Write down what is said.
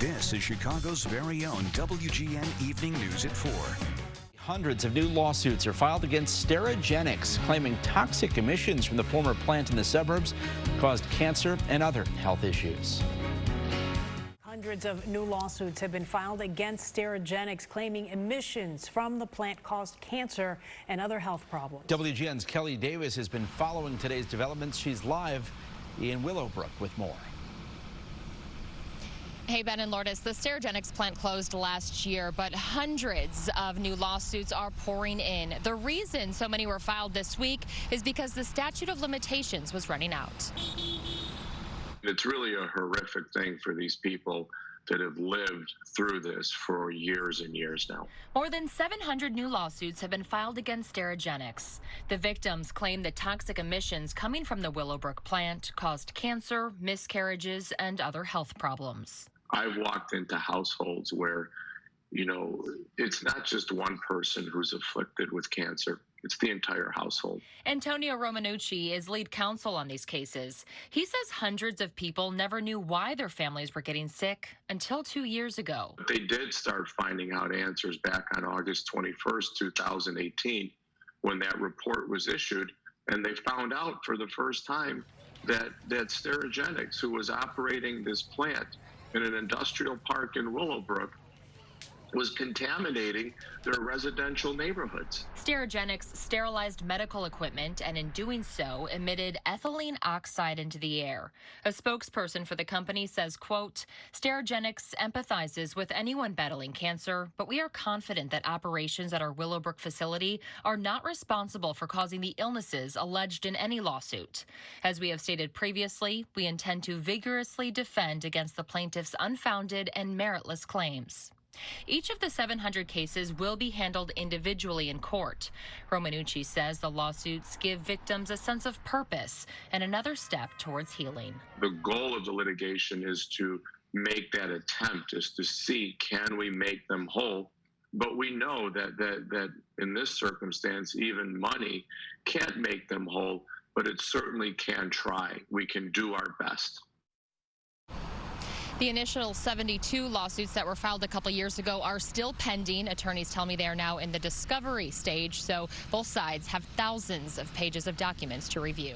This is Chicago's very own WGN Evening News at 4. Hundreds of new lawsuits are filed against Sterigenics, claiming toxic emissions from the former plant in the suburbs caused cancer and other health issues. Hundreds of new lawsuits have been filed against Sterigenics, claiming emissions from the plant caused cancer and other health problems. WGN's Kelly Davis has been following today's developments. She's live in Willowbrook with more. Hey, Ben and Lourdes, the Sterigenics plant closed last year, but hundreds of new lawsuits are pouring in. The reason so many were filed this week is because the statute of limitations was running out. It's really a horrific thing for these people that have lived through this for years and years now. More than 700 new lawsuits have been filed against Sterigenics. The victims claim the toxic emissions coming from the Willowbrook plant caused cancer, miscarriages, and other health problems. I've walked into households where, it's not just one person who's afflicted with cancer. It's the entire household. Antonio Romanucci is lead counsel on these cases. He says hundreds of people never knew why their families were getting sick until 2 years ago. They did start finding out answers back on August 21st, 2018, when that report was issued, and they found out for the first time that Sterigenics, who was operating this plant in an industrial park in Willowbrook, was contaminating their residential neighborhoods. Sterigenics sterilized medical equipment and in doing so emitted ethylene oxide into the air. A spokesperson for the company says, quote, Sterigenics empathizes with anyone battling cancer, but we are confident that operations at our Willowbrook facility are not responsible for causing the illnesses alleged in any lawsuit. As we have stated previously, we intend to vigorously defend against the plaintiffs' unfounded and meritless claims. Each of the 700 cases will be handled individually in court. Romanucci says the lawsuits give victims a sense of purpose and another step towards healing. The goal of the litigation is to make that attempt, is to see, can we make them whole? But we know that in this circumstance, even money can't make them whole, but it certainly can try. We can do our best. The initial 72 lawsuits that were filed a couple years ago are still pending. Attorneys tell me they are now in the discovery stage, so both sides have thousands of pages of documents to review.